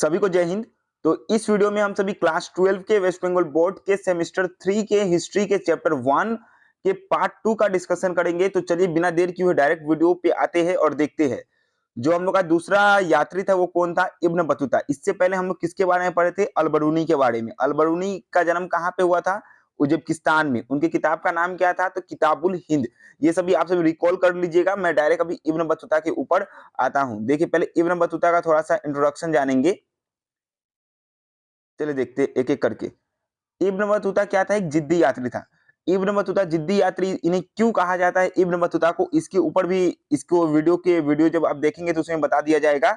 सभी को जय हिंद। तो इस वीडियो में हम सभी क्लास 12 के वेस्ट बंगाल बोर्ड के सेमेस्टर 3 के हिस्ट्री के चैप्टर 1 के पार्ट 2 का डिस्कशन करेंगे। तो चलिए बिना देर किए हुए डायरेक्ट वीडियो पे आते हैं और देखते हैं। जो हम लोग का दूसरा यात्री था वो कौन था? Ibn Battuta. इससे पहले हम लोग किसके बारे में पढ़े थे? अल-बरूनी के बारे में। अल-बरूनी का जन्म कहाँ पे हुआ था? उज्बेकिस्तान में। उनकी किताब का नाम क्या था? तो किताबुल हिंद। ये सभी आप सब रिकॉल कर लीजिएगा। मैं डायरेक्ट अभी इब्न बतूता के ऊपर आता हूँ। देखिए पहले इब्न बतूता का थोड़ा सा इंट्रोडक्शन जानेंगे। चलिए देखते एक एक करके। इब्न बतूता क्या था? एक जिद्दी यात्री था। इब्न बतूता जिद्दी यात्री इन्हें क्यों कहा जाता है इब्न बतूता को? इसके ऊपर भी इसको वीडियो जब आप देखेंगे तो उसमें बता दिया जाएगा।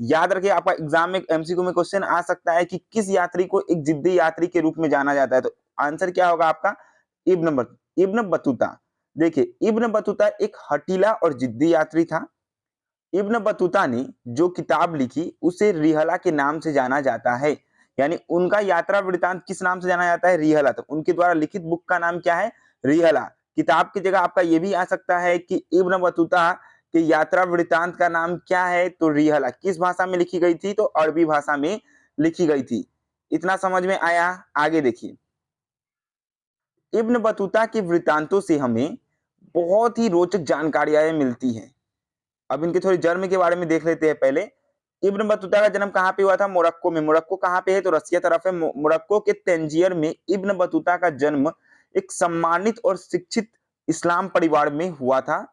याद रखिए आपका एग्जाम में एमसीक्यू में क्वेश्चन आ सकता है कि किस यात्री को एक जिद्दी यात्री के रूप में जाना जाता है। तो आंसर क्या होगा आपका? Ibn Battuta. देखिए इब्न बतूता एक हठीला और जिद्दी यात्री था। इब्न बतूता ने जो किताब लिखी उसे रिहला के नाम से जाना जाता है। यानी उनका यात्रा वृतांत किस नाम से जाना जाता है? रिहला। तो उनके द्वारा लिखित बुक का नाम क्या है? रिहला। किताब की जगह आपका ये भी आ सकता है कि इब्न बतूता के यात्रा वृतांत का नाम क्या है? तो रिहला। किस भाषा में लिखी गई थी? तो अरबी भाषा में लिखी गई थी। इतना समझ में आया? आगे देखिए। इब्न बतूता के वृतांतों से हमें बहुत ही रोचक जानकारियां मिलती हैं। अब इनके थोड़ी जन्म के बारे में देख लेते हैं पहले। इब्न बतूता का जन्म कहाँ पे हुआ था? मोरक्को में। मोरक्को कहाँ पे है? तो रसिया तरफ है। मोरक्को के तंजियर में इब्न बतूता का जन्म एक सम्मानित और शिक्षित इस्लाम परिवार में हुआ था।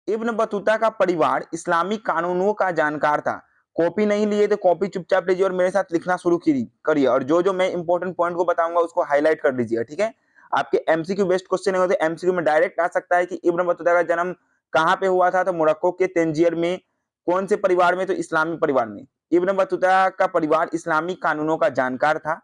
इब्न बतूता का परिवार इस्लामी कानूनों का जानकार था। कॉपी नहीं लिए तो कॉपी चुपचाप लीजिए और मेरे साथ लिखना शुरू करिए, और जो जो मैं इंपॉर्टेंट पॉइंट को बताऊंगा उसको हाईलाइट कर लीजिए, ठीक है? आपके एमसीक्यू बेस्ड क्वेश्चन होते हैं, एमसीक्यू में डायरेक्ट आ सकता है कि इब्न बतूता का जन्म कहाँ पे हुआ था? तो मोरक्को के तंजियर में। कौन से परिवार में? तो इस्लामी परिवार में। इब्न बतूता का परिवार इस्लामी कानूनों का जानकार था।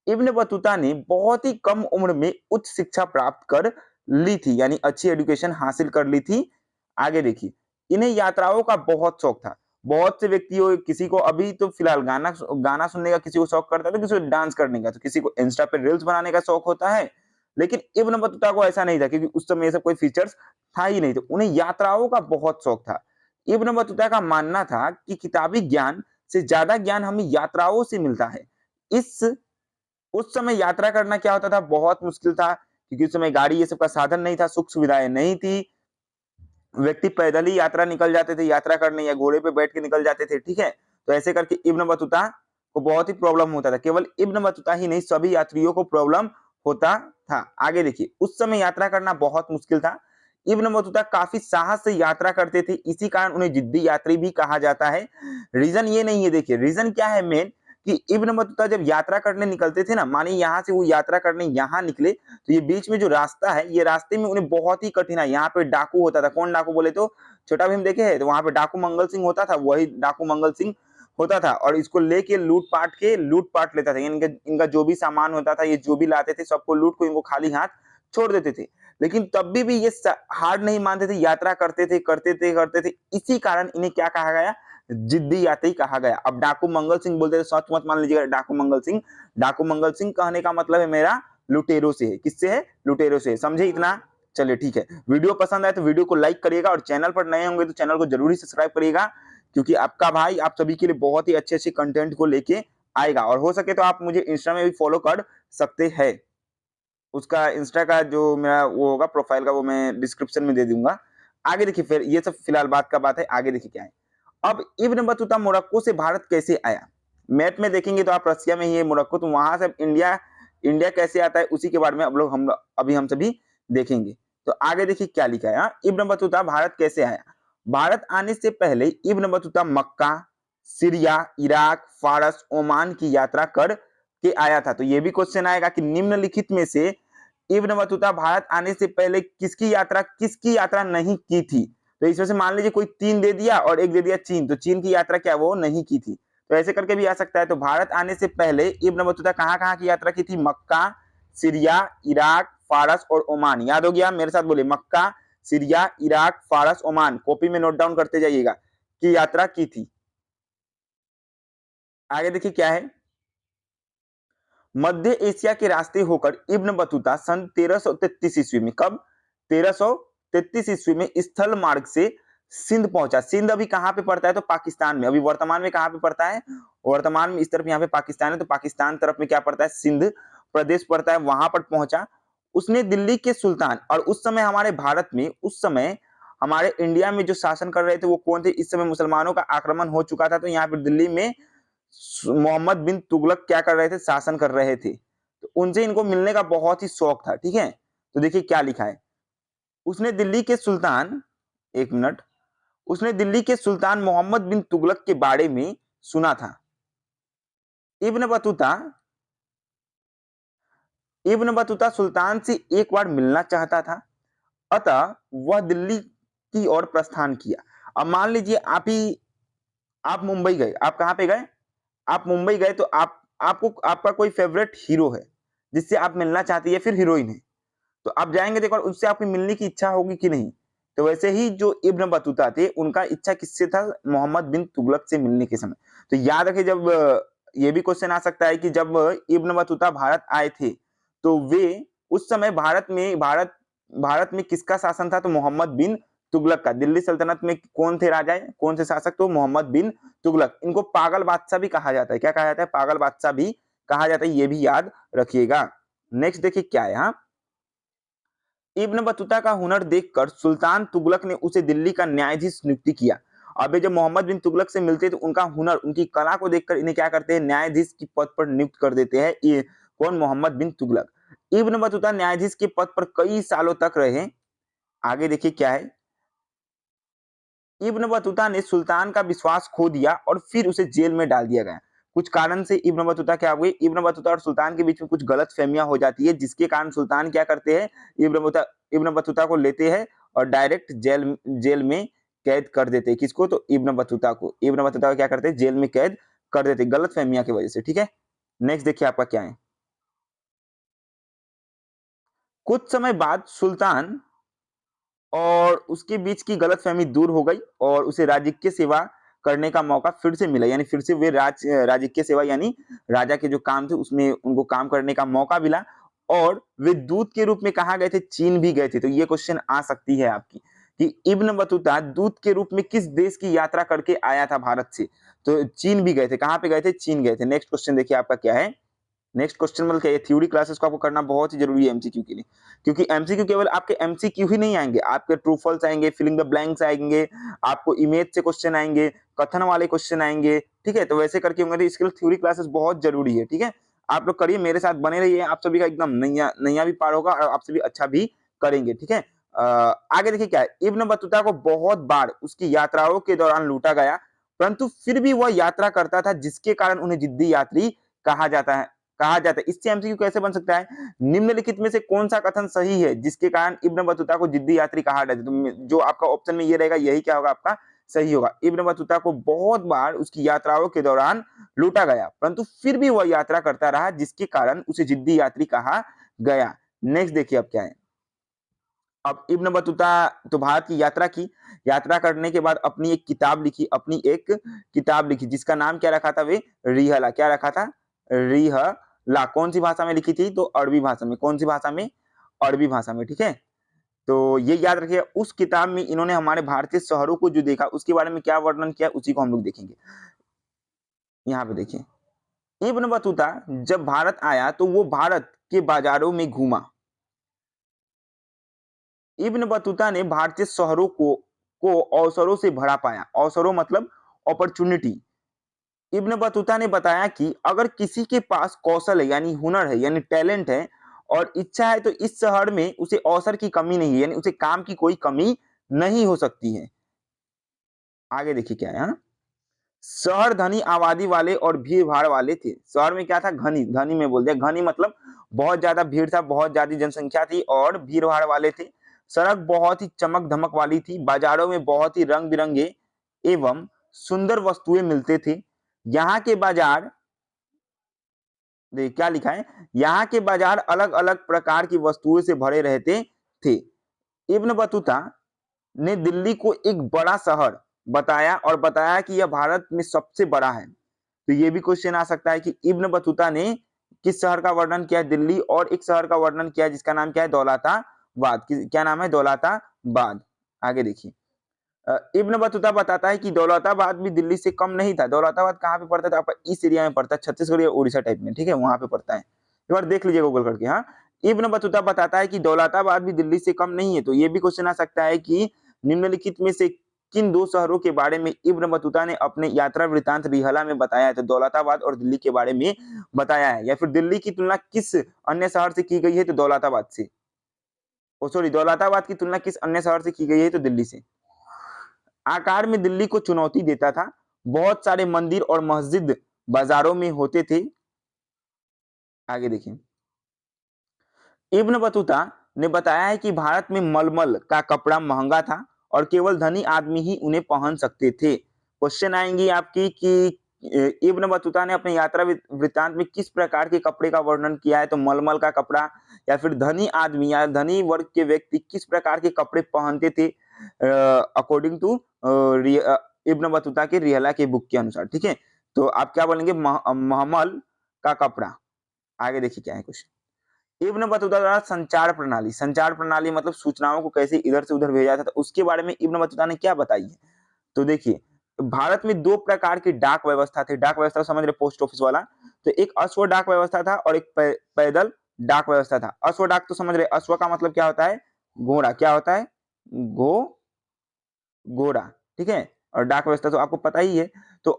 इब्न बतूता ने बहुत ही कम उम्र में उच्च शिक्षा प्राप्त कर ली थी, यानी अच्छी एजुकेशन हासिल कर ली थी। आगे देखिए। इन्हें यात्राओं का बहुत शौक था। बहुत से व्यक्तियों, किसी को अभी तो फिलहाल गाना गाना सुनने का किसी को शौक करता है, तो किसी को डांस करने का, तो किसी को इंस्टा पे रील्स बनाने का शौक होता है। लेकिन इब्न बतूता को ऐसा नहीं था, क्योंकि उस समय ये सब कोई फीचर्स था ही नहीं, तो उन्हें यात्राओं का बहुत शौक था। इब्न बतूता का मानना था कि किताबी ज्ञान से ज्यादा ज्ञान हमें यात्राओं से मिलता है। इस उस समय यात्रा करना क्या होता था? बहुत मुश्किल था, क्योंकि उस समय गाड़ी ये सब का साधन नहीं था, सुख सुविधाएं नहीं थी। व्यक्ति पैदल ही यात्रा निकल जाते थे यात्रा करने, या घोड़े पे बैठ के निकल जाते थे, ठीक है? तो ऐसे करके इब्न बतूता को बहुत ही प्रॉब्लम होता था। केवल इब्न बतूता ही नहीं, सभी यात्रियों को प्रॉब्लम होता था। आगे देखिए। उस समय यात्रा करना बहुत मुश्किल था। इब्न बतूता काफी साहस से यात्रा करते थे, इसी कारण उन्हें जिद्दी यात्री भी कहा जाता है। रीजन ये नहीं है, देखिए रीजन क्या है मेन, कि इब्न बतूता जब यात्रा करने निकलते थे ना, मानिए यहाँ से वो यात्रा करने यहाँ निकले, तो ये बीच में जो रास्ता है, ये रास्ते में उन्हें बहुत ही कठिन है। यहाँ पे डाकू होता था। कौन डाकू? बोले तो छोटा भीम देखे है, तो वहां पे डाकू मंगल सिंह होता था, वही डाकू मंगल सिंह होता था, और इसको लेके लूट पाट लेता था। इनका इनका जो भी सामान होता था, ये जो भी लाते थे, सबको लूट को इनको खाली हाथ छोड़ देते थे। लेकिन तब भी ये हार नहीं मानते थे, यात्रा करते थे। इसी कारण इन्हें क्या कहा गया? जिद्दी यात्री कहा गया। अब डाकू मंगल सिंह बोलते थे, सच मत मान लीजिएगा डाकू मंगल सिंह। डाकू मंगल सिंह कहने का मतलब है मेरा लुटेरो से है। किससे है? लुटेरो से। समझे इतना? चलिए ठीक है। वीडियो पसंद आए तो वीडियो को लाइक करिएगा, और चैनल पर नए होंगे तो चैनल को जरूर ही सब्सक्राइब करिएगा, क्योंकि आपका भाई आप सभी के लिए बहुत ही अच्छे अच्छे कंटेंट को लेके आएगा। और हो सके तो आप मुझे इंस्टा में भी फॉलो कर सकते हैं। उसका इंस्टा का जो मेरा वो होगा प्रोफाइल का, वो मैं डिस्क्रिप्शन में दे दूंगा। आगे देखिए। फिर ये सब फिलहाल बात का बात है, आगे देखिए क्या है। अब इब्न बतूता मोरक्को से भारत कैसे आया? मैप में देखेंगे तो आप रसिया में ही है मोरक्को, तो वहां से इंडिया इंडिया कैसे आता है उसी के बारे में अब लोग हम सभी देखेंगे। तो आगे देखिए क्या लिखा है। इब्न बतूता भारत कैसे आया? भारत आने से पहले इब्न बतूता मक्का, सीरिया, इराक, फारस, ओमान की यात्रा कर के आया था। तो ये भी क्वेश्चन आएगा कि निम्नलिखित में से इब्न बतूता भारत आने से पहले किसकी यात्रा नहीं की थी? तो इसमें से मान लीजिए कोई 3 दे दिया और एक दे दिया चीन, तो चीन की यात्रा क्या वो नहीं की थी। तो ऐसे करके भी आ सकता है। तो भारत आने से पहले इब्न बतूता कहाँ की यात्रा की थी? मक्का, सीरिया, इराक, फारस और ओमान। याद हो गया? मेरे साथ बोले, मक्का, सीरिया, इराक, फारस, ओमान। कॉपी में नोट डाउन करते जाइएगा कि यात्रा की थी। आगे देखिए क्या है। मध्य एशिया के रास्ते होकर इब्न बतूता सन 1333 ईस्वी में, कब? 1333 ईस्वी में स्थल मार्ग से सिंध पहुंचा। सिंध अभी कहाँ पे पड़ता है? तो पाकिस्तान में। अभी वर्तमान में कहाँ पे पड़ता है? वर्तमान में इस तरफ यहाँ पे पाकिस्तान है, तो पाकिस्तान तरफ में क्या पड़ता है? सिंध प्रदेश पड़ता है, वहां पर पहुंचा। उसने दिल्ली के सुल्तान, और उस समय हमारे भारत में, उस समय हमारे इंडिया में जो शासन कर रहे थे वो कौन थे? इस समय मुसलमानों का आक्रमण हो चुका था, तो यहाँ पे दिल्ली में मोहम्मद बिन तुगलक क्या कर रहे थे? शासन कर रहे थे। तो उनसे इनको मिलने का बहुत ही शौक था। ठीक है, तो देखिए क्या लिखा है। उसने दिल्ली के सुल्तान, एक मिनट, उसने दिल्ली के सुल्तान मोहम्मद बिन तुगलक के बारे में सुना था। इब्न बतूता इब्न बतूता सुल्तान से एक बार मिलना चाहता था, अतः वह दिल्ली की ओर प्रस्थान किया। अब मान लीजिए आप मुंबई गए। आप कहां पे गए? आप मुंबई गए, तो आपको आपका कोई फेवरेट हीरो है जिससे आप मिलना चाहती है, फिर हीरोइन है, तो आप जाएंगे, देखो उससे आपकी मिलने की इच्छा होगी कि नहीं? तो वैसे ही जो इब्न बतूता थे, उनका इच्छा किससे था? मोहम्मद बिन तुगलक से मिलने के समय। तो याद रखिए, जब ये भी क्वेश्चन आ सकता है कि जब इब्न बतूता भारत आए थे, तो वे उस समय भारत में किसका शासन था? तो मोहम्मद बिन तुगलक का। दिल्ली सल्तनत में कौन थे राजा, कौन से शासक? तो मोहम्मद बिन तुगलक। इनको पागल बादशाह भी कहा जाता है। क्या कहा जाता है? पागल बादशाह भी कहा जाता है, ये भी याद रखिएगा। नेक्स्ट देखिए क्या है यहाँ। इब्न बतूता का हुनर देखकर सुल्तान तुगलक ने उसे दिल्ली का न्यायाधीश नियुक्त किया। अब जब मोहम्मद बिन तुगलक से मिलते हैं, तो उनका हुनर, उनकी कला को देखकर इन्हें क्या करते हैं? न्यायाधीश की पद पर नियुक्त कर देते हैं। ये कौन? मोहम्मद बिन तुगलक। इब्न बतूता न्यायाधीश के पद पर कई सालों तक रहे। आगे देखिए क्या है। इब्न बतूता ने सुल्तान का विश्वास खो दिया और फिर उसे जेल में डाल दिया गया। कुछ कारण से इब्न बतूता क्या हुए? इब्न बतूता और सुल्तान के बीच में कुछ गलत फहमियां हो जाती है, जिसके कारण सुल्तान क्या करते हैं? इब्न बतूता को लेते हैं और डायरेक्ट जेल जेल में कैद कर देते हैं। किसको? तो इब्न बतूता को। इब्न बतूता को क्या करते हैं? जेल में कैद कर देते, गलत फहमियां की वजह से। ठीक है, नेक्स्ट देखिए आपका क्या है। कुछ समय बाद सुल्तान और उसके बीच की गलतफहमी दूर हो गई और उसे राजकीय सेवा करने का मौका फिर से मिला। यानी फिर से वे राजकीय सेवा, यानी राजा के जो काम थे उसमें उनको काम करने का मौका मिला। और वे दूत के रूप में कहाँ गए थे? चीन भी गए थे। तो ये क्वेश्चन आ सकती है आपकी कि इब्न बतूता दूत के रूप में किस देश की यात्रा करके आया था भारत से? तो चीन भी गए थे। कहाँ पे गए थे? चीन गए थे। नेक्स्ट क्वेश्चन देखिए आपका क्या है। नेक्स्ट क्वेश्चन मतलब क्या है? थ्योरी क्लासेस को आपको करना बहुत ही जरूरी है एमसीक्यू के लिए, क्योंकि एमसीक्यू केवल आपके एमसीक्यू ही नहीं आएंगे, आपके ट्रू फॉल्स आएंगे, फिलिंग द ब्लैंक्स आएंगे, आपको इमेज से क्वेश्चन आएंगे, कथन वाले क्वेश्चन आएंगे। ठीक है, तो वैसे करके होंगे, तो इसके लिए थ्योरी क्लासेस बहुत जरूरी है। ठीक है, आप लोग करिए, मेरे साथ बने रहिए, आप सभी का एकदम नैया नैया भी पार होगा और आप सभी अच्छा भी करेंगे। ठीक है, आगे देखिए क्या है। इब्न बतूता को बहुत बार उसकी यात्राओं के दौरान लूटा गया, परंतु फिर भी वह यात्रा करता था, जिसके कारण उन्हें जिद्दी यात्री कहा जाता है। इससे एमसीक्यू कैसे बन सकता है? निम्नलिखित में से कौन सा कथन सही है जिसके कारण इब्न बतूता को जिद्दी यात्री कहा जाता है? तो जो आपका ऑप्शन में ये रहेगा, यही क्या होगा? आपका सही होगा। इब्न बतूता को बहुत बार उसकी यात्राओं के दौरान लूटा गया, परंतु फिर भी वह यात्रा करता रहा, जिसके कारण उसे जिद्दी यात्री कहा गया। नेक्स्ट देखिए अब क्या है। अब इब्न बतूता तो भारत की यात्रा की, यात्रा करने के बाद अपनी एक किताब लिखी, जिसका नाम क्या रखा था? वे रिहला। क्या रखा था? रिहला। कौन सी भाषा में लिखी थी? तो अरबी भाषा में। कौन सी भाषा में? अरबी भाषा में। ठीक है, तो ये याद रखिए। उस किताब में इन्होंने हमारे भारतीय शहरों को जो देखा, उसके बारे में क्या वर्णन किया, उसी को हम लोग देखेंगे। यहाँ पे देखिए, इब्न बतूता जब भारत आया तो वो भारत के बाजारों में घूमा। इब्न बतूता ने भारतीय शहरों को अवसरों से भरा पाया। अवसरों मतलब अपॉर्चुनिटी। इब्न बतूता ने बताया कि अगर किसी के पास कौशल है, यानी हुनर है, यानी टैलेंट है और इच्छा है, तो इस शहर में उसे अवसर की कमी नहीं है, यानी उसे काम की कोई कमी नहीं हो सकती है। आगे देखिए क्या है। हाँ? शहर धनी आबादी वाले और भीड़ भाड़ वाले थे। शहर में क्या था? घनी। धनी में बोल दिया। घनी मतलब बहुत ज्यादा भीड़ था, बहुत ज्यादा जनसंख्या थी, और भीड़ भाड़ वाले थे। सड़क बहुत ही चमक धमक वाली थी। बाजारों में बहुत ही रंग बिरंगे एवं सुंदर वस्तुएं मिलते थे। यहाँ के बाजार, देखिए क्या लिखा है, यहाँ के बाजार अलग अलग प्रकार की वस्तुओं से भरे रहते थे। इब्न बतूता ने दिल्ली को एक बड़ा शहर बताया और बताया कि यह भारत में सबसे बड़ा है। तो ये भी क्वेश्चन आ सकता है कि इब्न बतूता ने किस शहर का वर्णन किया है? दिल्ली। और एक शहर का वर्णन किया है जिसका नाम क्या है? दौलताबाद। क्या नाम है? दौलताबाद। आगे देखिए, इब्न बतूता बताता है कि दौलताबाद भी दिल्ली से कम नहीं था। दौलताबाद कहाँ पे पड़ता था? आपका इस एरिया में पड़ता है, छत्तीसगढ़ या उड़ीसा टाइप में, ठीक है? वहाँ पे पड़ता है। एक बार देख लीजिए गूगल करके, हाँ। इब्न बतूता बताता है कि दौलताबाद भी दिल्ली से कम नहीं है। तो ये भी क्वेश्चन आ सकता है कि निम्नलिखित में से किन 2 शहरों के बारे में इब्न बतूता ने अपने यात्रा वृत्तांत रिहला में बताया है? तो दौलताबाद और दिल्ली के बारे में बताया है। या फिर दिल्ली की तुलना किस अन्य शहर से की गई है? तो दौलताबाद से। ओह सॉरी, दौलताबाद की तुलना किस अन्य शहर से की गई है? तो दिल्ली से। आकार में दिल्ली को चुनौती देता था। बहुत सारे मंदिर और मस्जिद बाजारों में होते थे। आगे देखिए। इब्न बतूता ने बताया है कि भारत में मलमल का कपड़ा महंगा था और केवल धनी आदमी ही उन्हें पहन सकते थे। क्वेश्चन आएंगी आपकी कि इब्न बतूता ने अपने यात्रा वृत्तांत में किस प्रकार के कपड़े का वर्णन किया है? तो मलमल का कपड़ा। या फिर धनी आदमी या धनी वर्ग के व्यक्ति किस प्रकार के कपड़े पहनते थे अकॉर्डिंग टू इब्न बतूता के रिहला के बुक के अनुसार, ठीक है? तो आप क्या बोलेंगे? महमल का कपड़ा। आगे देखिए क्या है कुछ। इब्न बतूता द्वारा संचार प्रणाली मतलब सूचनाओं को कैसे इधर से उधर भेजा जाता था, उसके बारे में इब्न बतूता ने क्या बताई है? तो देखिए, भारत में 2 प्रकार की डाक व्यवस्था थी। डाक व्यवस्था समझ रहे, पोस्ट ऑफिस वाला। तो एक अश्व डाक व्यवस्था था और एक पैदल डाक व्यवस्था था। अश्व डाक तो समझ रहे, अश्व का मतलब क्या होता है? घोड़ा। क्या होता है? घोड़ा, ठीक है? और डाक व्यवस्था तो आपको पता ही है। तो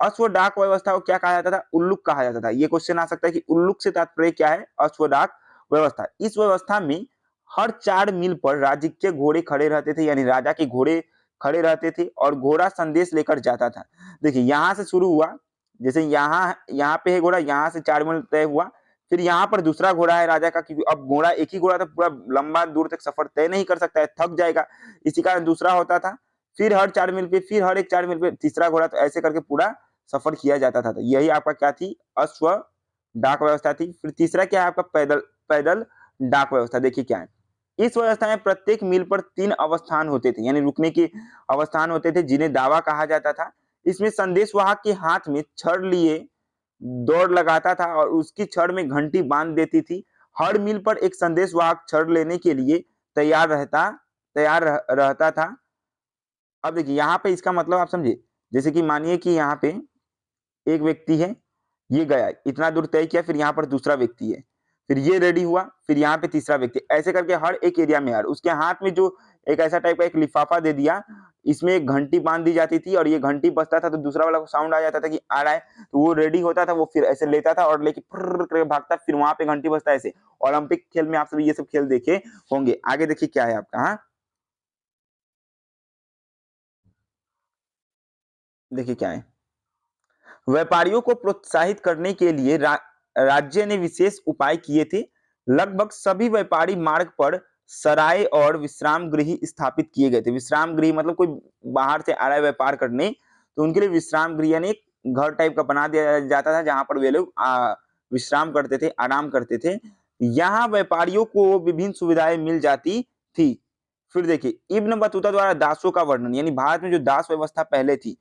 अश्व डाक व्यवस्था को क्या कहा जाता था? उल्लुक कहा जाता था। ये क्वेश्चन आ सकता है कि उल्लुक से तात्पर्य क्या है? अश्व डाक व्यवस्था। इस व्यवस्था में हर 4 मील पर राज्य के घोड़े खड़े रहते थे, यानी राजा के घोड़े खड़े रहते थे और घोड़ा संदेश लेकर जाता था। देखिए, यहाँ से शुरू हुआ, जैसे यहाँ यहाँ पे है घोड़ा, यहाँ से 4 मील तय हुआ, फिर यहाँ पर दूसरा घोड़ा है राजा का, क्योंकि अब घोड़ा एक ही घोड़ा तो पूरा लंबा दूर तक सफर तय नहीं कर सकता है, थक जाएगा। इसी कारण दूसरा होता था। फिर हर 4 मील पे, फिर हर एक 4 मील पे तीसरा घोड़ा, तो ऐसे करके पूरा सफर किया जाता था। तो यही आपका क्या थी? अश्व डाक व्यवस्था थी। फिर तीसरा क्या है आपका? पैदल पैदल डाक व्यवस्था। देखिए क्या है। इस व्यवस्था में प्रत्येक मील पर 3 अवस्थान होते थे, यानी रुकने के अवस्थान होते थे, जिन्हें दावा कहा जाता था। इसमें संदेशवाहक के हाथ में छड़ लिए दौड़ लगाता था और उसकी छड़ में घंटी बांध देती थी। हर मील पर एक संदेशवाहक छड़ लेने के लिए तैयार रहता था। अब देखिए, यहाँ पे इसका मतलब आप समझे, जैसे कि मानिए कि यहाँ पे एक व्यक्ति है, ये गया, इतना दूर तय किया, फिर यहाँ पर दूसरा व्यक्ति है, फिर ये रेडी हुआ, फिर यहाँ पे तीसरा व्यक्ति, ऐसे करके हर एक एरिया में यार उसके हाथ में जो एक ऐसा टाइप का एक लिफाफा दे दिया, इसमें एक घंटी बांध दी जाती थी और ये घंटी बजता था तो दूसरा वाला को साउंड आ जाता था कि आ रहा है, तो वो रेडी होता था, वो फिर ऐसे लेता था और लेके फुर्र करके भागता, फिर वहां पे घंटी बजता। ऐसे ओलंपिक खेल में आप सभी ये सब खेल देखे होंगे। आगे देखिए क्या है आपका, हाँ देखिए क्या है। व्यापारियों को प्रोत्साहित करने के लिए राज्य ने विशेष उपाय किए थे। लगभग सभी व्यापारी मार्ग पर सराय और विश्राम गृह स्थापित किए गए थे। विश्राम गृह मतलब कोई बाहर से आ रहा है व्यापार करने, तो उनके लिए विश्राम गृह यानी एक घर टाइप का बना दिया जाता था, जहां पर वे लोग विश्राम करते थे, आराम करते थे। यहाँ व्यापारियों को विभिन्न सुविधाएं मिल जाती थी। फिर देखिए, इब्न बतूता द्वारा दासों का वर्णन, यानी भारत में जो दास व्यवस्था पहले थी,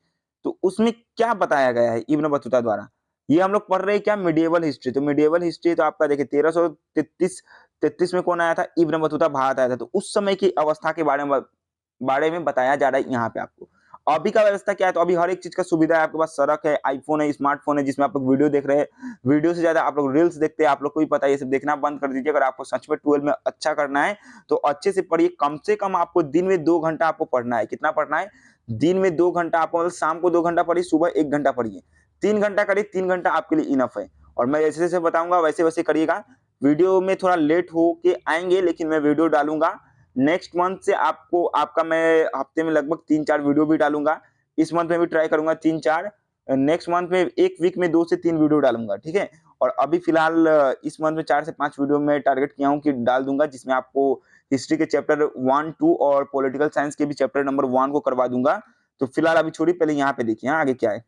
तो उसमें क्या बताया गया है इब्न बतूता द्वारा? ये हम लोग पढ़ रहे हैं क्या? Medieval history. तो मिडिएवल हिस्ट्री तो आपका देखिए 1333 में कौन आया था? इब्न बतूता भारत आया था। तो उस समय की अवस्था के बारे में बताया जा रहा है यहाँ पे आपको। अभी का व्यवस्था क्या है? तो अभी हर एक चीज का सुविधा है, आपके पास सड़क है, आईफोन है, स्मार्टफोन है, जिसमें आप लोग वीडियो देख रहे हैं। वीडियो से ज्यादा आप लोग रील्स देखते हैं। आप लोग को भी पता है, ये सब देखना बंद कर दीजिए। अगर आपको सच में 12 में अच्छा करना है तो अच्छे से पढ़िए। कम से कम आपको दिन में 2 घंटा आपको पढ़ना है। कितना पढ़ना है? दिन में 2 घंटा। आपको मतलब शाम को 2 घंटा पढ़िए, सुबह 1 घंटा पढ़िए। 3 घंटा करिए, 3 घंटा आपके लिए इनफ है। और मैं जैसे जैसे बताऊंगा वैसे वैसे करिएगा। वीडियो में थोड़ा लेट हो के आएंगे, लेकिन मैं वीडियो डालूंगा। नेक्स्ट मंथ से आपको आपका मैं हफ्ते में लगभग 3-4 वीडियो भी डालूंगा। इस मंथ में भी ट्राई करूंगा 3-4। नेक्स्ट मंथ में एक वीक में 2 से 3 वीडियो डालूंगा, ठीक है? और अभी फिलहाल इस मंथ में 4 से 5 वीडियो में टारगेट किया हूँ कि डाल दूंगा, जिसमें आपको हिस्ट्री के चैप्टर 1, 2 और पॉलिटिकल साइंस के भी चैप्टर नंबर 1 को करवा दूंगा। तो फिलहाल अभी छोड़िए, पहले यहाँ पे देखिए, हाँ आगे क्या है।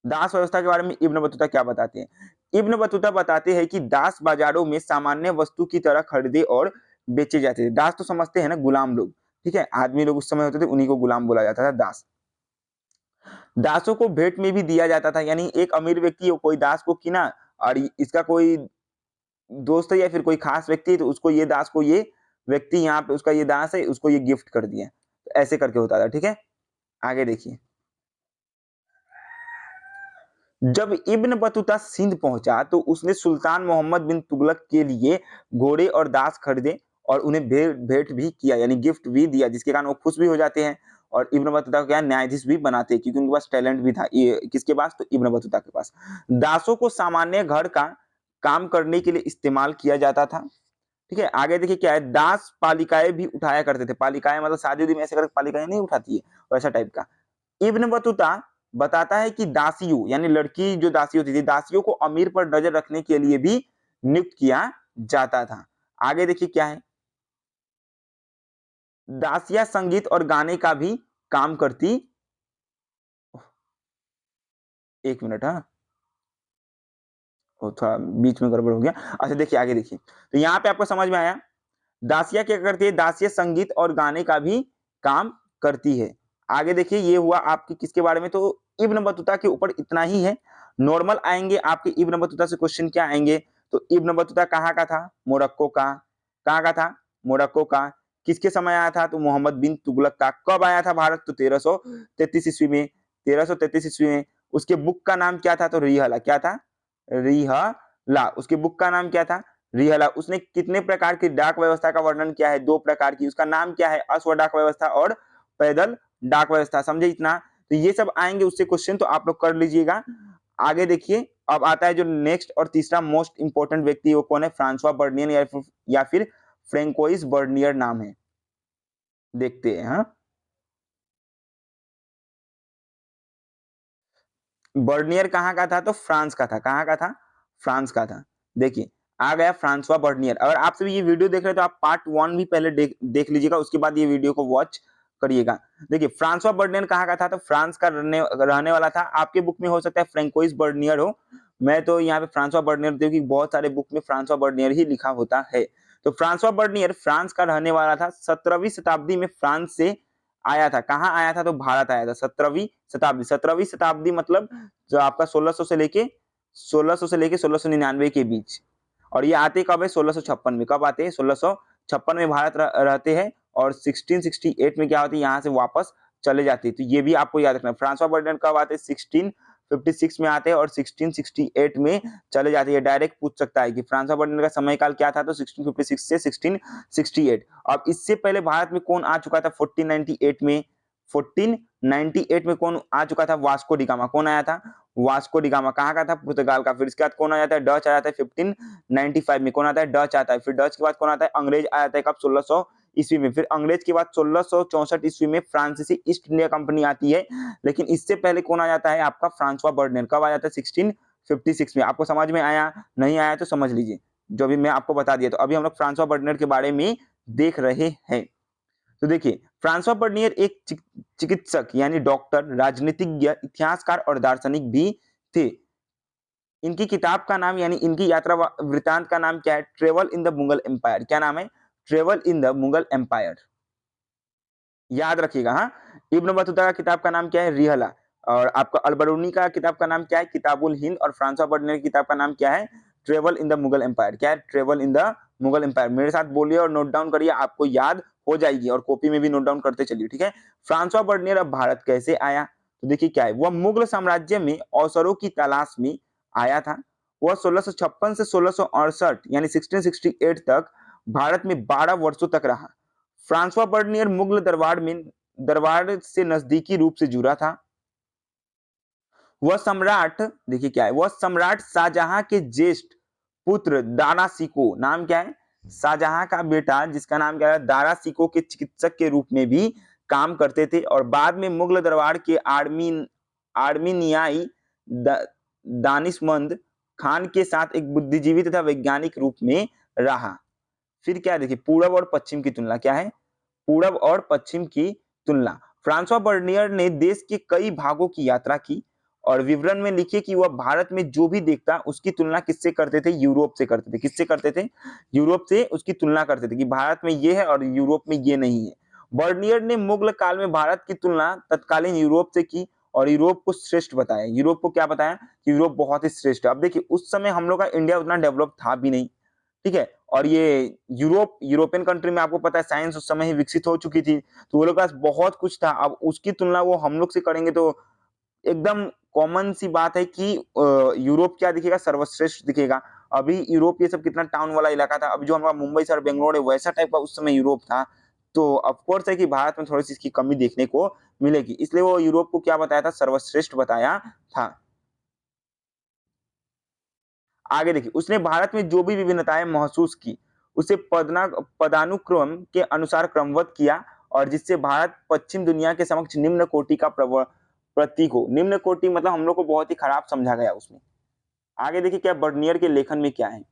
दास व्यवस्था के बारे में इब्न बतूता क्या बताते हैं? इब्न बतूता बताते हैं कि दास बाजारों में सामान्य वस्तु की तरह खरीदे और बेचे जाते थे। दास तो समझते हैं ना, गुलाम लोग, ठीक है? आदमी लोग उस समय होते थे, उन्हीं को गुलाम बोला जाता था, दास। दासों को भेंट में भी दिया जाता था, यानी एक अमीर व्यक्ति कोई दास को किना और इसका कोई दोस्त है या फिर कोई खास व्यक्ति है, तो उसको ये दास को, ये व्यक्ति यहाँ पे उसका ये दास है, उसको ये गिफ्ट कर दिया। ऐसे करके होता था, ठीक है। आगे देखिए, जब इब्न बतूता सिंध पहुंचा तो उसने सुल्तान मोहम्मद बिन तुगलक के लिए घोड़े और दास खरीदे और उन्हें भेंट भी किया, यानी गिफ्ट भी दिया, जिसके कारण वो खुश भी हो जाते हैं और इब्न बतूता को क्या न्यायाधीश भी बनाते हैं, क्योंकि उनके पास टैलेंट भी था। ये किसके पास? तो इब्न बतूता के पास। दासों को सामान्य घर का काम करने के लिए इस्तेमाल किया जाता था, ठीक है। आगे देखिए क्या है, दास पालिकाएं भी उठाया करते थे। पालिकाएं मतलब शादी में ऐसे करके पालिकाएं नहीं उठाती है, वैसा टाइप का। इब्न बतूता बताता है कि दासियों, यानी लड़की जो दासी होती थी, दासियों को अमीर पर नजर रखने के लिए भी नियुक्त किया जाता था। आगे देखिए क्या है, दासियां संगीत और गाने का भी काम करती। एक मिनट, हाँ, वो थोड़ा बीच में गड़बड़ हो गया। अच्छा देखिए, आगे देखिए, तो यहाँ पे आपको समझ में आया, दासियां क्या करती है? दासियां संगीत और गाने का भी काम करती है। आगे देखिए, ये हुआ आपके किसके बारे में? तो इब्न बतूता के ऊपर इतना ही है। नॉर्मल आएंगे आपके इब्न बतूता से क्वेश्चन क्या आएंगे? तो इब्न बतूता कहाँ का था? मोरक्को का। कहाँ का था? मोरक्को का। किसके समय आया था? तो मोहम्मद बिन तुगलक का। कब आया था भारत? तो 1333 ईस्वी में। 1333 ईस्वी में। उसके बुक का नाम क्या था? तो रिहला। क्या था? रिहला। उसके बुक का नाम क्या था? रिहला। उसने कितने प्रकार की डाक व्यवस्था का वर्णन किया है? 2 प्रकार की। उसका नाम क्या है? अश्व डाक व्यवस्था और पैदल डाक व्यवस्था। समझे इतना? तो ये सब आएंगे उससे क्वेश्चन, तो आप लोग कर लीजिएगा। आगे देखिए, अब आता है जो नेक्स्ट और तीसरा मोस्ट इंपोर्टेंट व्यक्ति, वो कौन है? फ्रांसवा बर्नियर या फिर फ्रेंकोइस बर्नियर नाम है। देखते हैं, हाँ। बर्नियर कहाँ का था? तो फ्रांस का था। कहाँ का था? फ्रांस का था। देखिए, आ गया फ्रांसवा बर्नियर। अगर आपसे भी ये वीडियो देख रहे हैं तो आप पार्ट 1 भी पहले देख लीजिएगा, उसके बाद ये वीडियो को वॉच करिएगा। देखिए, फ्रांसवा बर्नियर कहाँ का था? तो फ्रांस का रहने वाला था। आपके बुक में हो सकता है फ्रेंकोइस बर्नियर हो, मैं तो यहाँ पे फ्रांसवा बर्नियर, क्योंकि बहुत सारे बुक में फ्रांसवा बर्नियर ही लिखा होता है। तो फ्रांसवा बर्नियर फ्रांस का रहने वाला था। 17वीं शताब्दी में फ्रांस से आया था। कहाँ आया था? तो भारत आया था। 17वीं शताब्दी। 17वीं शताब्दी मतलब जो आपका 1600 से लेके 1699 के बीच। और ये आते कब है? 1656 में। कब आते हैं? 1656 में भारत रहते हैं और 1668 में क्या होती है? यहाँ से वापस चले जाते हैं। तो ये भी आपको याद रखना है। फ्रांसवा बर्डिनार्ड कब आते हैं? 1656 में आते हैं और 1668 में चले जाते हैं। डायरेक्ट पूछ सकता है कि फ्रांसवा बर्डिनार्ड का समय काल क्या था? तो 1656 से 1668। अब इससे पहले भारत में कौन आ चुका था? 1498 में। 1498 में कौन आ चुका था? Vasco da Gama. कौन आया था? Vasco da Gama. कहाँ का था? पुर्तगाल का। फिर इसके बाद कौन आ जाता है? डच आ जाता है 1595 में। कौन आता है? डच आता है। फिर डच के बाद कौन आता है? अंग्रेज आ जाता है। कब? 1600 ईस्वी में। फिर अंग्रेज के बाद 1664 ईस्वी में फ्रांसीसी ईस्ट इंडिया कंपनी आती है। लेकिन इससे पहले कौन आ जाता है? आपका फ्रांसवा बर्डिनर। कब आ जाता है? 1656 में। आपको समझ में आया? नहीं आया तो समझ लीजिए, जो भी मैं आपको बता दिया। तो अभी हम लोग फ्रांसवा बर्डिनर के बारे में देख रहे हैं। तो देखिए, फ्रांसवा बर्नियर एक चिकित्सक यानी डॉक्टर, राजनीतिज्ञ, इतिहासकार और दार्शनिक भी थे। इनकी किताब का नाम यानी इनकी यात्रा वृतांत का नाम क्या है? Travel in the Mughal Empire. क्या नाम है? Travel in the Mughal Empire. याद रखिएगा, हाँ। इब्न बतूता का किताब का नाम क्या है? रिहला। और आपका अलबरूनी का किताब का नाम क्या है? किताबुल हिंद। और फ्रांसवा बर्नियर की किताब का नाम क्या है? Travel in the Mughal Empire. क्या है? Travel in the Mughal Empire. मेरे साथ बोलिए और नोट डाउन करिए, आपको याद हो जाएगी, और कॉपी में भी नोट डाउन करते चलिए, ठीक है। फ्रांसवा बर्नियर अब भारत कैसे आया? तो देखिए क्या है, वह मुगल साम्राज्य में अवसरों की तलाश में आया था। वह 1656 से 1668 यानी 1668 तक भारत में 12 वर्षों तक रहा। फ्रांसवा बर्नियर मुगल दरबार से नजदीकी रूप से जुड़ा था। वह सम्राट, देखिए क्या है, वह सम्राट शाहजहां के ज्येष्ठ पुत्र दारा सिको, नाम क्या है? शाहजहां का बेटा जिसका नाम क्या है? दारा सिको के चिकित्सक के रूप में भी काम करते थे और बाद में मुगल दरबार के आर्मीनियाई दानिशमंद खान के साथ एक बुद्धिजीवी तथा वैज्ञानिक रूप में रहा। फिर क्या है? देखिए, पूर्व और पश्चिम की तुलना। क्या है? पूरब और पश्चिम की तुलना। फ्रांसवा बर्नियर ने देश के कई भागों की यात्रा की और विवरण में लिखे कि वह भारत में जो भी देखता उसकी तुलना किससे करते थे? यूरोप से करते थे। किससे करते थे? यूरोप से उसकी तुलना करते थे कि भारत में ये है और यूरोप में ये नहीं है। बर्नियर ने मुगल काल में भारत की तुलना तत्कालीन यूरोप से की और यूरोप को श्रेष्ठ बताया। यूरोप को क्या बताया? कि यूरोप बहुत ही श्रेष्ठ है। अब देखिए, उस समय हम लोग का इंडिया उतना डेवलप था भी नहीं, ठीक है। और ये यूरोपियन कंट्री में आपको पता है साइंस उस समय ही विकसित हो चुकी थी, तो वो लोग के पास बहुत कुछ था। अब उसकी तुलना वो हम लोग से करेंगे तो एकदम कॉमन सी बात है कि यूरोप क्या दिखेगा, सर्वश्रेष्ठ दिखेगा। अभी यूरोप ये सब कितना टाउन वाला इलाका था, अभी जो हमारा मुंबई शहर, बेंगलोर है, वैसा टाइप का उस समय यूरोप था। तो ऑफ कोर्स है कि भारत में थोड़ी-सी इसकी कमी देखने को मिलेगी। इसलिए वो यूरोप को क्या बताया था, सर्वश्रेष्ठ बताया था। आगे देखिए, उसने भारत में जो भी विभिन्नताएँ महसूस की, उसे पदानुक्रम के अनुसार क्रमबद्ध किया और जिससे भारत पश्चिम दुनिया के समक्ष निम्न कोटि का प्रतीक हो। निम्न कोटि मतलब हम लोग को बहुत ही खराब समझा गया उसमें। आगे देखिए क्या बर्नियर के लेखन में क्या है।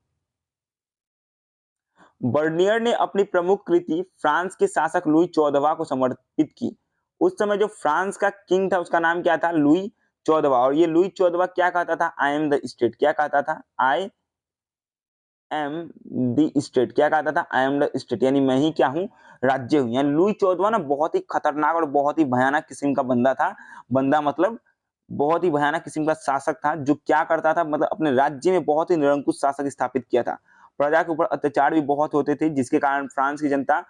बर्नियर ने अपनी प्रमुख कृति फ्रांस के शासक लुई 14वां को समर्पित की। उस समय जो फ्रांस का किंग था उसका नाम क्या था, लुई 14वां। और ये लुई 14वां क्या कहता था, आई एम द स्टेट। क्या कहता था, आई एम द स्टेट। क्या कहता था, आई एम द स्टेट, यानी मैं ही क्या हूँ, राज्य हूँ। यानी लुई 14वां ना बहुत ही खतरनाक और बहुत ही भयानक किस्म का बंदा था। बंदा मतलब बहुत ही भयानक किस्म का शासक था, जो क्या करता था, मतलब अपने राज्य में बहुत ही निरंकुश शासक स्थापित किया था। प्रजा के ऊपर अत्याचार भी बहुत होते थे, जिसके कारण फ्रांस की जनता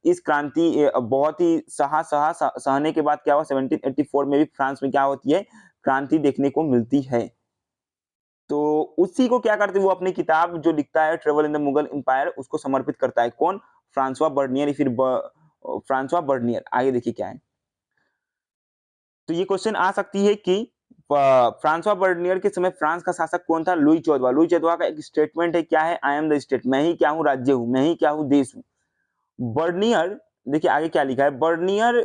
इस क्रांति बहुत ही सहने के बाद क्या हुआ, 1784 में भी फ्रांस में क्या होती है, क्रांति देखने को मिलती है। तो उसी को क्या करते हैं, वो अपनी किताब जो लिखता है travel in the Mughal Empire, उसको समर्पित करता है। कौन, फ्रांसवा बर्नियर, या फिर फ्रांसवा बर्नियर। आगे देखिए क्या है। तो ये क्वेश्चन आ सकती है कि फ्रांसवा बर्नियर के समय फ्रांस का शासक कौन था, लुई 14वां। लुई 14वां का एक स्टेटमेंट है, क्या है, आई एम द स्टेट, मैं ही क्या हूँ, राज्य हूँ, मैं ही क्या हूँ, देश हूँ। बर्नियर, देखिए आगे क्या लिखा है, बर्नियर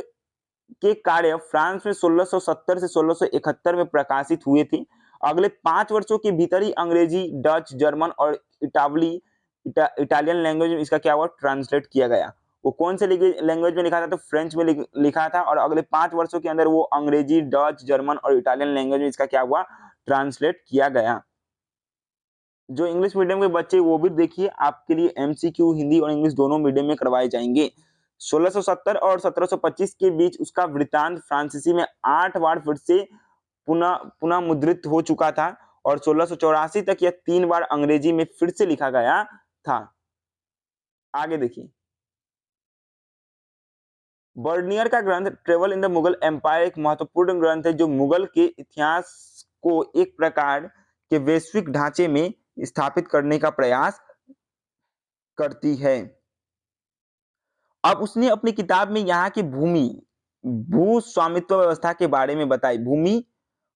के कार्य फ्रांस में 1670 से 1671 में प्रकाशित हुए थे। अगले 5 वर्षों के भीतर ही अंग्रेजी, डच, जर्मन और इटालियन लैंग्वेज में इसका क्या हुआ, ट्रांसलेट किया गया। वो कौन से लैंग्वेज में लिखा था, तो फ्रेंच में लिखा था, और अगले 5 वर्षों के अंदर वो अंग्रेजी, डच, जर्मन और इटालियन लैंग्वेज में इसका क्या हुआ, ट्रांसलेट किया गया। जो इंग्लिश मीडियम के बच्चे वो भी देखिए, आपके लिए एमसीक्यू हिंदी और इंग्लिश दोनों मीडियम में करवाए जाएंगे। 1670 और 1725 के बीच उसका वृत्तांत फ्रांसीसी में 8 बार फिर से पुनः पुनः मुद्रित हो चुका था, और 1684 तक यह 3 बार अंग्रेजी में फिर से लिखा गया था। आगे देखिए, बर्नियर का ग्रंथ travel in the Mughal Empire एक महत्वपूर्ण ग्रंथ है, जो मुगल के इतिहास को एक प्रकार के वैश्विक ढांचे में स्थापित करने का प्रयास करती है। अब उसने अपनी किताब में यहाँ की भूमि भू स्वामित्व व्यवस्था के बारे में बताई। भूमि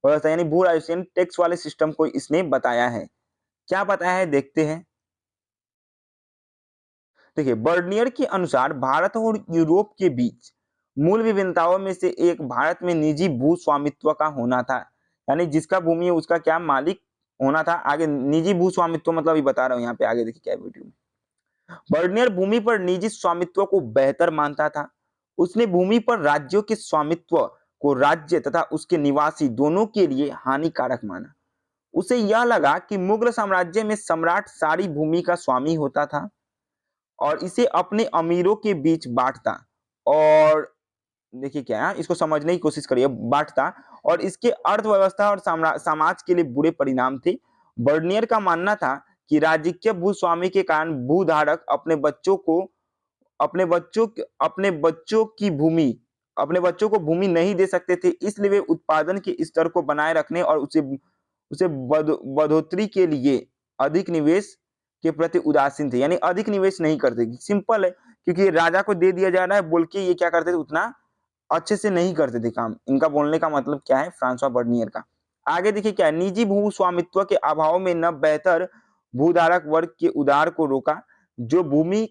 व्यवस्था यानी भू राजस्व टैक्स वाले सिस्टम को इसने बताया है। क्या बताया है, देखते हैं। देखिए, बर्नियर के अनुसार भारत और यूरोप के बीच मूल विभिन्नताओं में से एक भारत में निजी भू स्वामित्व का होना था। यानी जिसका भूमि है उसका क्या मालिक होना था। आगे निजी भू स्वामित्व मतलब अभी बता रहा हूँ, यहाँ पे आगे देखिए क्या वीडियो में। बर्नियर भूमि पर निजी स्वामित्व को बेहतर मानता था। उसने भूमि पर राज्यों के स्वामित्व को राज्य तथा उसके निवासी दोनों के लिए हानिकारक माना। उसे यह लगा कि मुगल साम्राज्य में सम्राट सारी भूमि का स्वामी होता था और इसे अपने अमीरों के बीच बांटता। और देखिए क्या है, इसको समझने की कोशिश करिए, बांटता, और इसके अर्थव्यवस्था और समाज के लिए बुरे परिणाम थे। बर्नियर का मानना था कि राजकीय भूस्वामी के कारण भूधारक अपने बच्चों की भूमि अपने बच्चों को भूमि नहीं दे सकते थे। इसलिए वे उत्पादन के स्तर को बनाए रखने और उसे उसे बढ़ोतरी के लिए अधिक निवेश के प्रति उदासीन थे। यानी अधिक निवेश नहीं करते, सिंपल है, क्योंकि राजा को दे दिया जा रहा है बोल के ये क्या करते थे, उतना अच्छे से नहीं करते थे काम। इनका बोलने का मतलब क्या है, फ्रांसवा बर्नियर का। आगे देखिए क्या है, निजी भू स्वामित्व के अभाव में न बेहतर भूधारक वर्ग के उदार को रोका, जो भूमि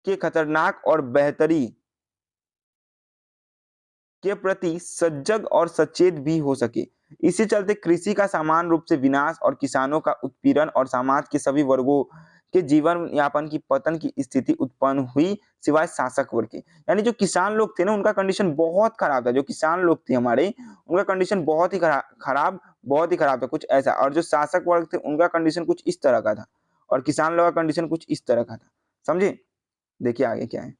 के खतरनाक और बेहतरी के प्रति सजग और सचेत भी हो सके। इसी चलते कृषि का समान रूप से विनाश और किसानों का उत्पीड़न और समाज के सभी वर्गों के जीवन यापन की पतन की स्थिति उत्पन्न हुई, सिवाय शासक वर्ग के। यानी जो किसान लोग थे ना, उनका कंडीशन बहुत खराब था। जो किसान लोग थे हमारे, उनका कंडीशन बहुत ही खराब, बहुत ही खराब था, कुछ ऐसा। और जो शासक वर्ग थे उनका कंडीशन कुछ इस तरह का था, और किसान लोगों का कंडीशन कुछ इस तरह का था। समझे, देखिए आगे क्या है।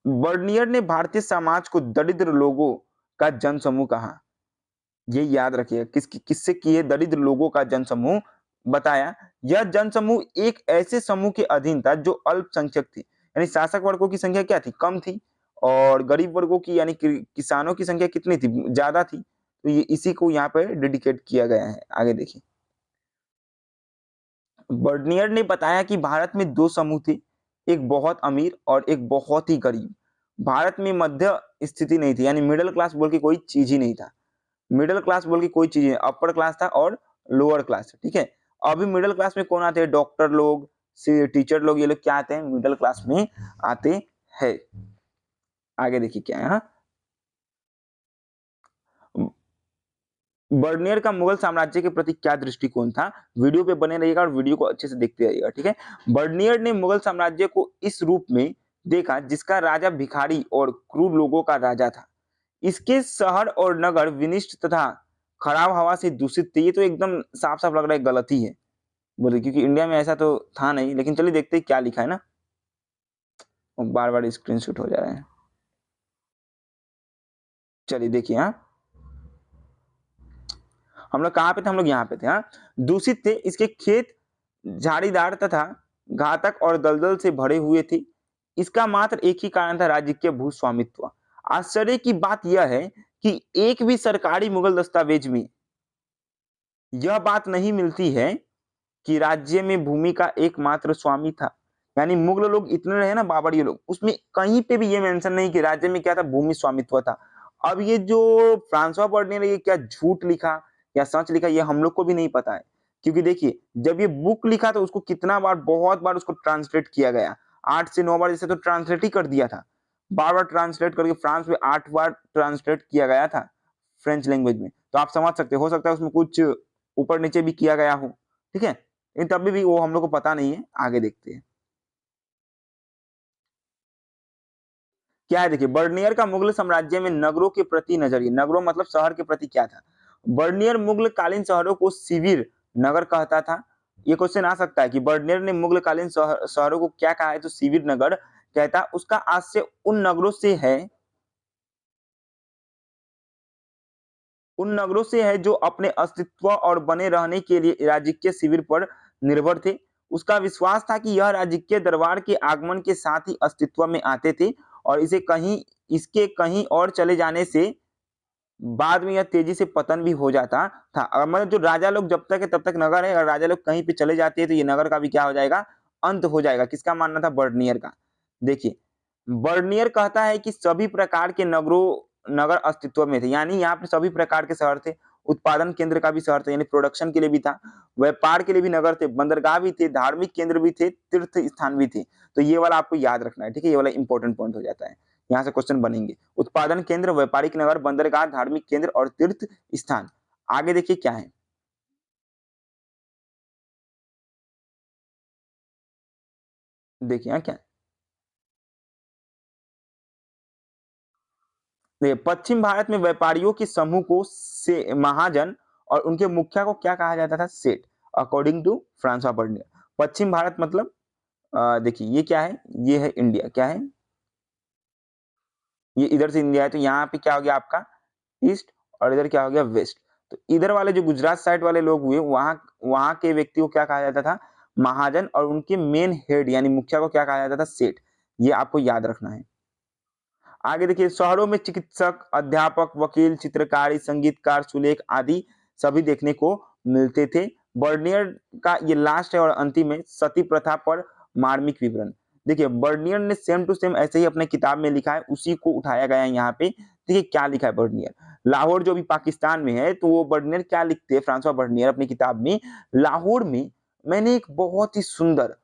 बर्नियर ने भारतीय समाज को दरिद्र लोगों का जनसमूह कहा। ये याद रखिए, किससे किए, दरिद्र लोगों का जनसमूह बताया, यह जनसमूह एक ऐसे समूह के अधीन था जो अल्पसंख्यक थे, यानी शासक वर्गों की संख्या क्या थी, कम थी, और गरीब वर्गों की यानी किसानों की संख्या कितनी थी, ज्यादा थी। तो ये इसी को यहाँ पे डेडिकेट किया गया है। आगे देखिए, बर्नियर ने बताया कि भारत में दो समूह थे, एक बहुत अमीर और एक बहुत ही गरीब। भारत में मध्य स्थिति नहीं थी, यानी मिडिल क्लास बोल के कोई चीज ही नहीं था। मिडिल क्लास बोल के कोई चीज नहीं, अपर क्लास था और लोअर क्लास, ठीक है। अभी मिडिल क्लास में कौन आते हैं, डॉक्टर लोग, टीचर लोग, ये लोग क्या आते हैं, मिडिल क्लास में आते हैं। आगे देखिए क्या है, हाँ? बर्नियर का मुगल साम्राज्य के प्रति क्या दृष्टिकोण था, वीडियो पे बने रहिएगा और वीडियो को अच्छे से देखते रहिएगा, ठीक है। बर्नियर ने मुगल साम्राज्य को इस रूप में देखा जिसका राजा भिखारी और क्रूर लोगों का राजा था। इसके शहर और नगर विनिष्ट तथा खराब हवा से दूषित थे। ये तो एकदम साफ साफ लग रहा है गलती है, बोले, क्योंकि इंडिया में ऐसा तो था नहीं। लेकिन चलिए देखते हैं क्या लिखा है ना, बार बार स्क्रीन शॉट हो जा रहे हैं। चलिए देखिए, हाँ, हम लोग कहाँ पे थे, हम लोग यहाँ पे थे, हाँ। दूषित थे, इसके खेत झाड़ीदार तथा घातक और दलदल से भरे हुए थे। इसका मात्र एक ही कारण था, राज्य के भूस्वामित्व। आश्चर्य की बात यह है कि एक भी सरकारी मुगल दस्तावेज में यह बात नहीं मिलती है कि राज्य में भूमि का एकमात्र स्वामी था। यानी मुगल लोग इतने रहे ना, बाबरी लोग, उसमें कहीं पे भी ये मेंशन नहीं कि राज्य में क्या था, भूमि स्वामित्व था। अब ये जो फ्रांसवा बर्नियर ने ये क्या झूठ लिखा या सच लिखा, ये हम लोग को भी नहीं पता है। क्योंकि देखिए, जब ये बुक लिखा तो उसको कितना बार, बहुत बार उसको ट्रांसलेट किया गया, 8 से 9 बार जैसे तो ट्रांसलेट ही कर दिया था। बार बार ट्रांसलेट करके फ्रांस में 8 बार ट्रांसलेट किया गया था फ्रेंच लैंग्वेज में। तो आप समझ सकते हो सकता है उसमें कुछ ऊपर नीचे भी किया गया हो, ठीक है। लेकिन तभी भी वो हम लोग को पता नहीं है। आगे देखते हैं क्या है। देखिए, बर्नियर का मुगल साम्राज्य में नगरों के प्रति नजरिए, नगरों मतलब शहर के प्रति क्या था। बर्नियर मुगल कालीन शहरों को सिविर नगर कहता था। ये क्वेश्चन आ सकता है कि बर्नियर ने मुगल कालीन शहरों को क्या कहा है, तो सिविर नगर कहता। उसका आशय उन नगरों से है जो अपने अस्तित्व और बने रहने के लिए राजकीय शिविर पर निर्भर थे। उसका विश्वास था कि यह राजकीय दरबार के आगमन के साथ ही अस्तित्व में आते थे और इसके कहीं और चले जाने से बाद में यह तेजी से पतन भी हो जाता था। मतलब जो राजा लोग जब तक है तब तक नगर है, अगर राजा लोग कहीं पे चले जाते हैं तो ये नगर का भी क्या हो जाएगा, अंत हो जाएगा। किसका मानना था, बर्नियर का। देखिए, बर्नियर कहता है कि सभी प्रकार के नगर अस्तित्व में थे, यानी यहाँ पे सभी प्रकार के शहर थे। उत्पादन केंद्र का भी शहर था, यानी प्रोडक्शन के लिए भी था। व्यापार के लिए भी नगर थे, बंदरगाह भी थे, धार्मिक केंद्र भी थे, तीर्थ स्थान भी थे। तो ये वाला आपको याद रखना है, ठीक है। ये वाला इंपॉर्टेंट पॉइंट हो जाता है, यहाँ से क्वेश्चन बनेंगे। उत्पादन केंद्र, व्यापारिक नगर, बंदरगाह, धार्मिक केंद्र और तीर्थ स्थान। आगे देखिए क्या है। देखिए यहाँ क्या है। देखिए, पश्चिम भारत में व्यापारियों के समूह को से महाजन और उनके मुखिया को क्या कहा जाता था, सेठ, अकॉर्डिंग टू फ्रांसवा बर्नियर। पश्चिम भारत मतलब देखिए ये क्या है, ये है इंडिया, क्या है, ये इधर से इंडिया है। तो यहाँ पे क्या हो गया आपका ईस्ट, और इधर क्या हो गया वेस्ट। तो इधर वाले जो गुजरात साइड वाले लोग हुए, वहां वहां के व्यक्ति को क्या कहा जाता था, महाजन, और उनके मेन हेड यानी मुखिया को क्या कहा जाता था, सेठ। ये आपको याद रखना है। आगे देखिए, शहरों में चिकित्सक, अध्यापक, वकील, चित्रकारी, संगीतकार, सुलेख आदि सभी देखने को मिलते थे। बर्नियर का ये लास्ट है और अंतिम है, सती प्रथा पर मार्मिक विवरण। देखिए, बर्नियर ने सेम टू सेम ऐसे ही अपने किताब में लिखा है, उसी को उठाया गया है यहाँ पे। देखिए क्या लिखा है बर्नियर। लाहौर जो भी पाकिस्तान में है, तो वो बर्नियर क्या लिखते हैं, फ्रांसवा बर्नियर अपनी किताब में, लाहौर में मैंने एक बहुत ही सुंदर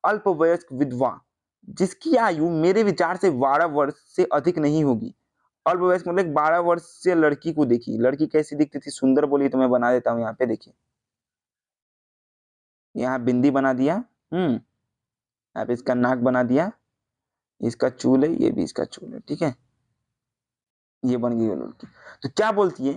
अल्पवयस्क विधवा जिसकी आयु मेरे विचार से 12 वर्ष से अधिक नहीं होगी। अल्पवयस्क मतलब 12 वर्ष से लड़की को देखी। लड़की कैसी दिखती थी, सुंदर, बोली तो मैं बना देता हूँ यहाँ पे। देखिए, यहाँ बिंदी बना दिया, यहाँ पे इसका नाक बना दिया, इसका चूल है, ये भी इसका चूल है, ठीक है। ये बन गई वो लड़की। तो क्या बोलती है,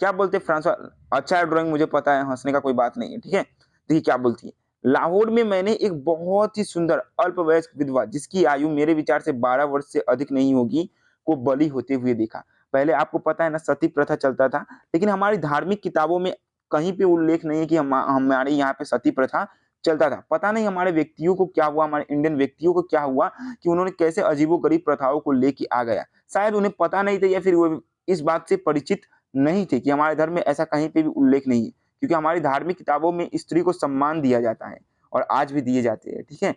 क्या बोलते हैं फ्रांसवा। अच्छा है ड्राइंग, मुझे पता है, हंसने का कोई बात नहीं है, ठीक है। देखिए क्या बोलती है, लाहौर में मैंने एक बहुत ही सुंदर अल्पवयस्क विधवा जिसकी आयु मेरे विचार से 12 वर्ष से अधिक नहीं होगी को बलि होते हुए देखा। पहले आपको पता है ना, सती प्रथा चलता था, लेकिन हमारी धार्मिक किताबों में कहीं पे उल्लेख नहीं है कि हमारे यहाँ पे सती प्रथा चलता था। पता नहीं हमारे व्यक्तियों को क्या हुआ, हमारे इंडियन व्यक्तियों को क्या हुआ कि उन्होंने कैसे अजीबो-गरीब प्रथाओं को लेके आ गया। शायद उन्हें पता नहीं था या फिर वो इस बात से परिचित नहीं थे कि हमारे धर्म में ऐसा कहीं पे भी उल्लेख नहीं है। क्योंकि हमारी धार्मिक किताबों में स्त्री को सम्मान दिया जाता है और आज भी दिए जाते हैं, ठीक है?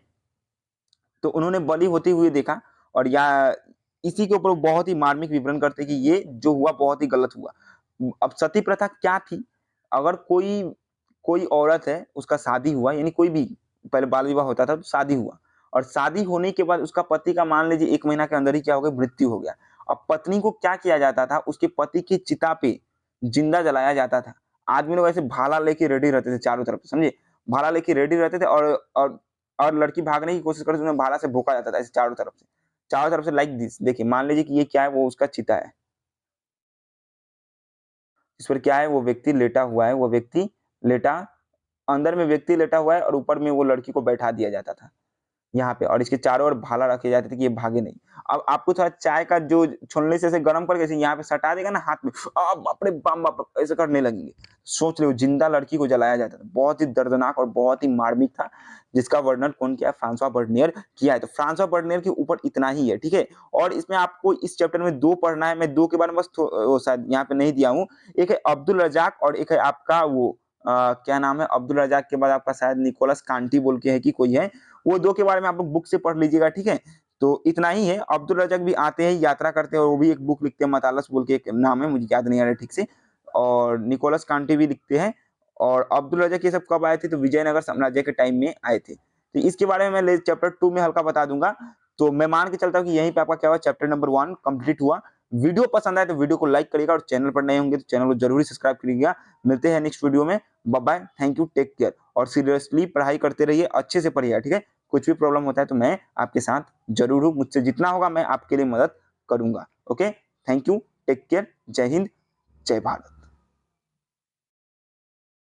तो उन्होंने बलि होते हुए देखा और या इसी के ऊपर वो बहुत ही मार्मिक विवरण करते हैं कि ये जो हुआ बहुत ही गलत हुआ। अब सती प्रथा क्या थी? अगर कोई कोई औरत है, उसका शादी हुआ यानी कोई भी पहले बाल विवाह होता था तो शादी हुआ और शादी होने के बाद उसका पति का मान लीजिए 1 महीना के अंदर ही क्या हो गया मृत्यु हो गया। अब पत्नी को क्या किया जाता था? उसके पति की चिता पे जिंदा जलाया जाता था। आदमी लोग ऐसे भाला लेके रेडी रहते थे चारों तरफ से, समझे? भाला लेके रेडी रहते थे और लड़की भागने की कोशिश करती थी, उन्हें भाला से भोंका जाता था ऐसे चारों तरफ से। चारों तरफ से लाइक दिस देखिए, मान लीजिए कि ये क्या है, वो उसका चिता है। इस पर क्या है, वो व्यक्ति लेटा हुआ है, वो व्यक्ति लेटा अंदर में व्यक्ति लेटा हुआ है और ऊपर में वो लड़की को बैठा दिया जाता था। यहाँ पे और इसके चारों ओर भाला रखे जाते थे कि ये भागे नहीं। अब आपको थोड़ा चाय का जो छोलनी से ऐसे गरम करके ऐसे यहाँ पे सटा देगा ना हाथ में, बाप रे बाप! ऐसे करने लगेंगे। सोच लो जिंदा लड़की को जलाया जाता था। बहुत ही दर्दनाक और बहुत ही मार्मिक था, जिसका वर्णन कौन किया? फ्रांसवा बर्नियर किया है। तो फ्रांसवा बर्नियर के ऊपर इतना ही है, ठीक है? और इसमें आपको इस चैप्टर में 2 पढ़ना है, मैं 2 के बारे में बस वो शायद यहाँ पे नहीं दिया हूँ। एक है अब्दुल रज़ाक और एक है आपका वो क्या नाम है? अब्दुल रज़ाक के बाद आपका शायद निकोलस कांटी बोल के है कि कोई है, वो 2 के बारे में आप लोग बुक से पढ़ लीजिएगा, ठीक है? तो इतना ही है। अब्दुल रज़ाक भी आते हैं, यात्रा करते हैं और वो भी एक बुक लिखते हैं, मतालस बोल के एक नाम है, मुझे याद नहीं आ रहा है ठीक से। और निकोलस कांटे भी लिखते हैं और अब्दुल रज़ाक ये सब कब आए थे? तो विजयनगर साम्राज्य के टाइम में आए थे। तो इसके बारे में मैं चैप्टर 2 में हल्का बता दूँगा। तो मैं मान के चलता हूँ कि यहीं पे आपका क्या हुआ, चैप्टर नंबर 1 कंप्लीट हुआ। वीडियो पसंद आए तो वीडियो को लाइक करिएगा और चैनल पर नए होंगे तो चैनल को ज़रूर ही सब्सक्राइब करिएगा। मिलते हैं नेक्स्ट वीडियो में। Bye bye, thank you, take care और सीरियसली पढ़ाई करते रहिए, अच्छे से पढ़िएगा, ठीक है? कुछ भी प्रॉब्लम होता है तो मैं आपके साथ ज़रूर हूँ, मुझसे जितना होगा मैं आपके लिए मदद करूँगा। Okay? Thank you, take care, Jai Hind, जय भारत।